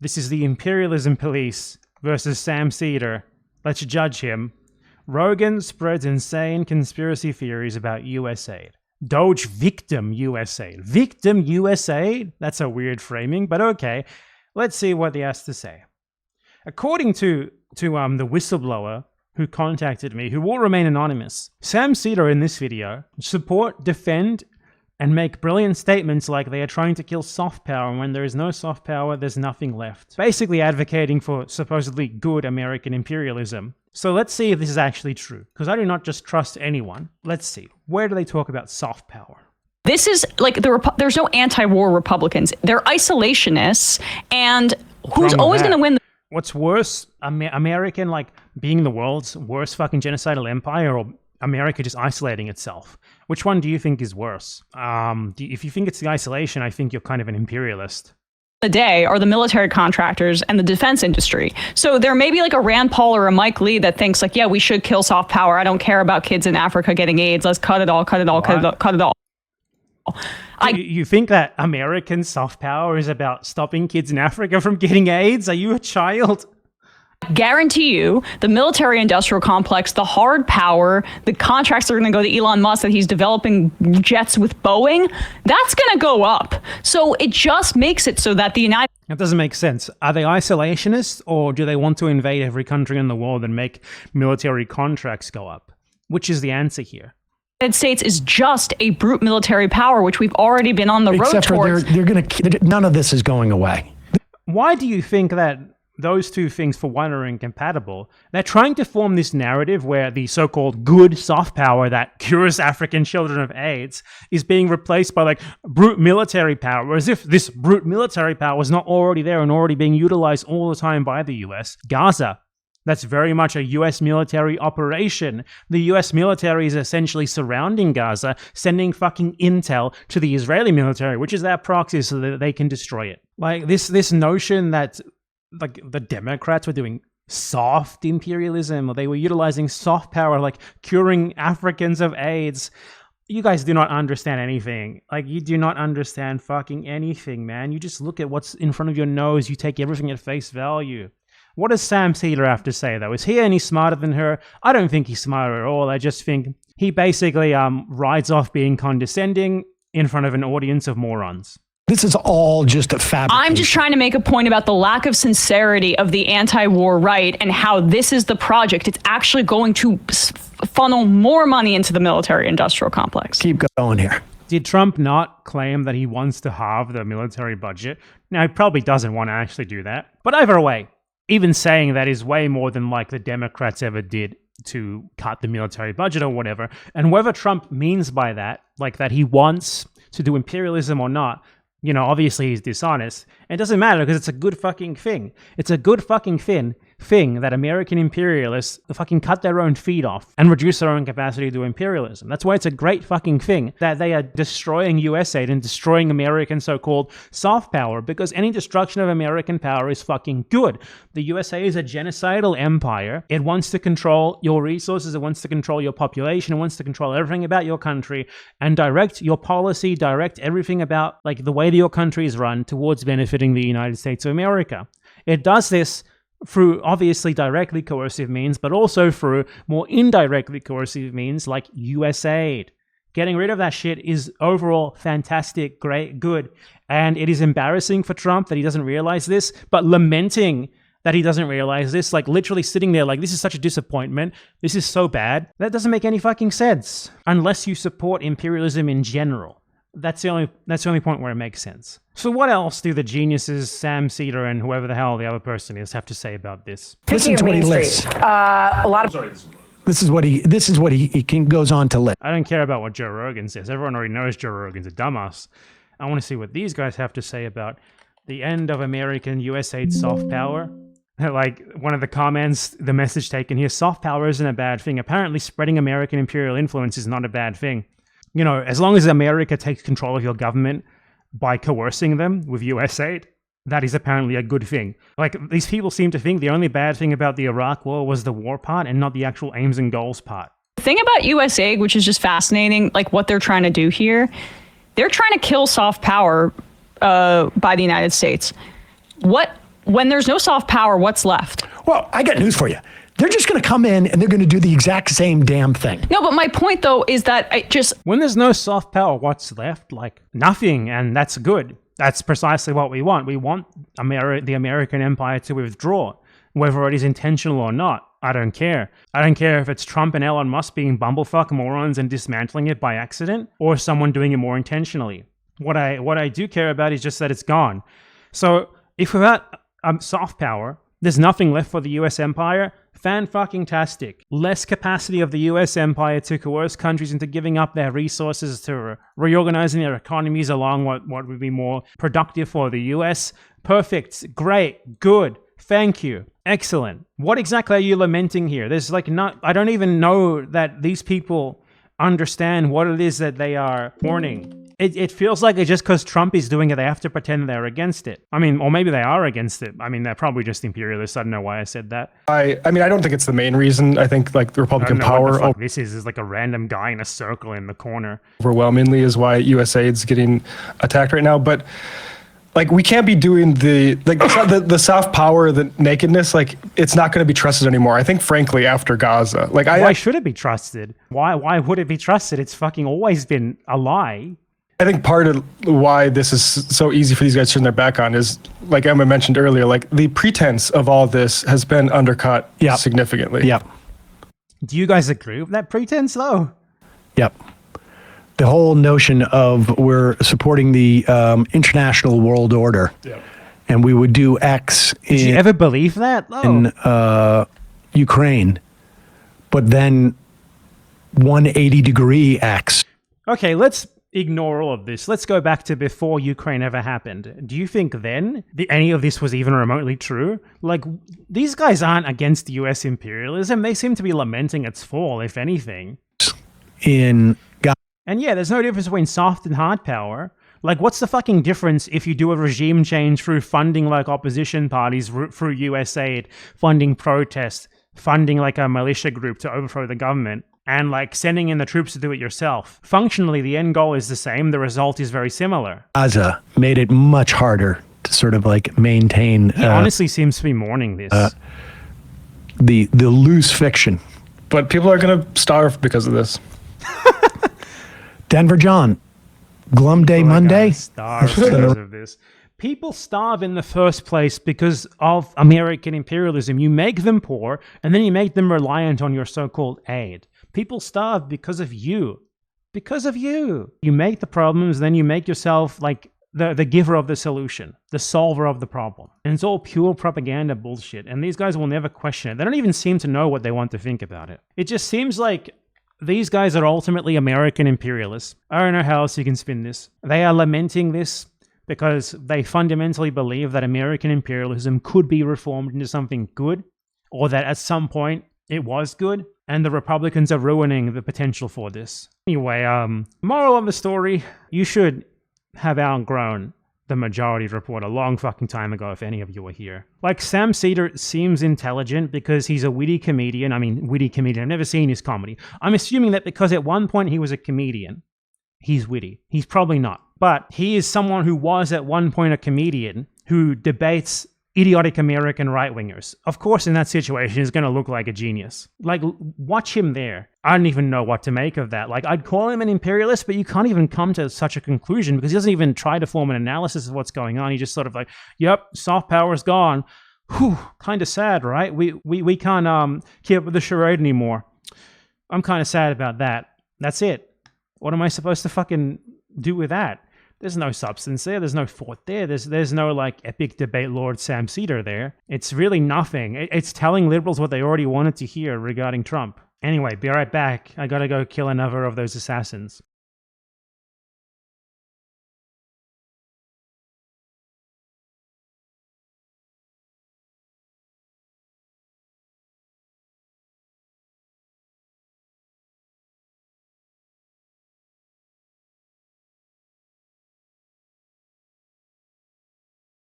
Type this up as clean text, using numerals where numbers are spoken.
This is the imperialism police versus Sam Seder. Let's judge him. Rogan spreads insane conspiracy theories about USAID. Doge victim USAID. Victim USAID? That's a weird framing, but okay. Let's see what he has to say. According to the whistleblower who contacted me, who will remain anonymous, Sam Seder in this video support, defend, and make brilliant statements like they are trying to kill soft power, and when there is no soft power, there's nothing left. Basically advocating for supposedly good American imperialism. So let's see if this is actually true, because I do not just trust anyone. Let's see. Where do they talk about soft power? This is like there's no anti-war Republicans. They're isolationists, and who's always going to win? What's worse, American like being the world's worst fucking genocidal empire, or America just isolating itself? Which one do you think is worse? If you think it's the isolation, I think you're kind of an imperialist. The day are the military contractors and the defense industry. So there may be like a Rand Paul or a Mike Lee that thinks like, yeah, we should kill soft power. I don't care about kids in Africa getting AIDS. Let's cut it all, cut it all, cut it all, cut it all. You think that American soft power is about stopping kids in Africa from getting AIDS? Are you a child? Guarantee you, the military-industrial complex, the hard power, the contracts that are going to go to Elon Musk that he's developing jets with Boeing, that's going to go up. So it just makes it so that the United... That doesn't make sense. Are they isolationists, or do they want to invade every country in the world and make military contracts go up? Which is the answer here? The United States is just a brute military power, which we've already been on the road towards. They're going to... None of this is going away. Why do you think that those two things, for one, are incompatible? They're trying to form this narrative where the so-called good soft power that cures African children of AIDS is being replaced by like brute military power, as if this brute military power was not already there and already being utilized all the time by the US. Gaza. That's very much a US military operation. The US military is essentially surrounding Gaza, sending fucking intel to the Israeli military, which is their proxy, so that they can destroy it. Like this notion that like the Democrats were doing soft imperialism, or they were utilizing soft power, like curing Africans of AIDS. You guys do not understand anything. Like, you do not understand fucking anything, man. You just look at what's in front of your nose. You take everything at face value. What does Sam Seder have to say, though? Is he any smarter than her? I don't think he's smarter at all. I just think he basically rides off being condescending in front of an audience of morons. This is all just a fabrication. I'm just trying to make a point about the lack of sincerity of the anti-war right and how this is the project. It's actually going to funnel more money into the military-industrial complex. Keep going here. Did Trump not claim that he wants to halve the military budget? Now, he probably doesn't want to actually do that. But either way, even saying that is way more than like the Democrats ever did to cut the military budget or whatever. And whether Trump means by that, like that he wants to do imperialism or not, you know, obviously he's dishonest. It doesn't matter because it's a good fucking thing. It's a good fucking thing that American imperialists fucking cut their own feet off and reduce their own capacity to do imperialism. That's why it's a great fucking thing that they are destroying USAID and destroying American so-called soft power, because any destruction of American power is fucking good. The USA is a genocidal empire. It wants to control your resources. It wants to control your population. It wants to control everything about your country and direct your policy, direct everything about like the way that your country is run towards benefiting the United States of America. It does this through obviously directly coercive means, but also through more indirectly coercive means like USAID. Getting rid of that shit is overall fantastic, great, good. And it is embarrassing for Trump that he doesn't realize this, but lamenting that he doesn't realize this, like literally sitting there like, this is such a disappointment. This is so bad. That doesn't make any fucking sense unless you support imperialism in general. That's the only point where it makes sense. So what else do the geniuses, Sam Seder and whoever the hell the other person is, have to say about this? Listen to what he lists. This is what he goes on to list. I don't care about what Joe Rogan says. Everyone already knows Joe Rogan's a dumbass. I want to see what these guys have to say about the end of American USAID soft power. Like one of the comments, the message taken here, soft power isn't a bad thing. Apparently spreading American imperial influence is not a bad thing. You know, as long as America takes control of your government by coercing them with USAID, that is apparently a good thing. Like, these people seem to think the only bad thing about the Iraq war was the war part and not the actual aims and goals part. The thing about USAID, which is just fascinating, like what they're trying to do here, they're trying to kill soft power by the United States. What when there's no soft power, what's left? Well, I got news for you. They're just going to come in and they're going to do the exact same damn thing. No, but my point though is that when there's no soft power, what's left? Like nothing, and that's good. That's precisely what we want. We want the American empire to withdraw, whether it is intentional or not. I don't care. I don't care if it's Trump and Elon Musk being bumblefuck morons and dismantling it by accident, or someone doing it more intentionally. What I do care about is just that it's gone. So if without soft power, there's nothing left for the US empire, fan-fucking-tastic. Less capacity of the US empire to coerce countries into giving up their resources to reorganizing their economies along what would be more productive for the US. Perfect. Great. Good. Thank you. Excellent. What exactly are you lamenting here? There's I don't even know that these people understand what it is that they are warning. It feels like it's just because Trump is doing it, they have to pretend they're against it. I mean, or maybe they are against it. I mean, they're probably just imperialists. I don't know why I said that. I mean, I don't think it's the main reason. I think like the Republican power. What the fuck this is like a random guy in a circle in the corner. Overwhelmingly is why USAID's getting attacked right now. But like, we can't be doing the soft power, the nakedness. Like, it's not going to be trusted anymore. I think, frankly, after Gaza, like, why should it be trusted? Why would it be trusted? It's fucking always been a lie. I think part of why this is so easy for these guys to turn their back on is, like Emma mentioned earlier, like the pretense of all this has been undercut significantly. Yep. Do you guys agree with that pretense, though? Yep. The whole notion of we're supporting the international world order, and we would do X Did you ever believe that? In Ukraine, but then 180-degree X. Okay, let's ignore all of this. Let's go back to before Ukraine ever happened. Do you think then any of this was even remotely true? Like, these guys aren't against US imperialism. They seem to be lamenting its fall, if anything. And yeah, there's no difference between soft and hard power. Like, what's the fucking difference if you do a regime change through funding like opposition parties through USAID, funding protests, funding like a militia group to overthrow the government, and like sending in the troops to do it yourself? Functionally, the end goal is the same. The result is very similar. Gaza made it much harder to sort of like maintain. He honestly seems to be mourning this. The loose fiction. But people are going to starve because of this. Denver John, Glum Day Monday. Starve because of this. People starve in the first place because of American imperialism. You make them poor, and then you make them reliant on your so-called aid. People starve because of you. Because of you. You make the problems, then you make yourself like the giver of the solution, the solver of the problem. And it's all pure propaganda bullshit, and these guys will never question it. They don't even seem to know what they want to think about it. It just seems like these guys are ultimately American imperialists. I don't know how else you can spin this. They are lamenting this because they fundamentally believe that American imperialism could be reformed into something good, or that at some point it was good, and the Republicans are ruining the potential for this. Anyway, moral of the story, you should have outgrown the Majority Report a long fucking time ago, if any of you were here. Like, Sam Seder seems intelligent because he's a witty comedian. I mean, witty comedian. I've never seen his comedy. I'm assuming that because at one point he was a comedian, he's witty. He's probably not. But he is someone who was at one point a comedian who debates idiotic American right-wingers. Of course, in that situation, he's going to look like a genius. Like, watch him there. I don't even know what to make of that. Like, I'd call him an imperialist, but you can't even come to such a conclusion because he doesn't even try to form an analysis of what's going on. He just sort of like, yep, soft power's gone. Whew, kind of sad, right? We can't keep up with the charade anymore. I'm kind of sad about that. That's it. What am I supposed to fucking do with that? There's no substance there. There's no thought there. There's no like epic debate Lord Sam Seder there. It's really nothing. It's telling liberals what they already wanted to hear regarding Trump. Anyway, be right back. I gotta go kill another of those assassins.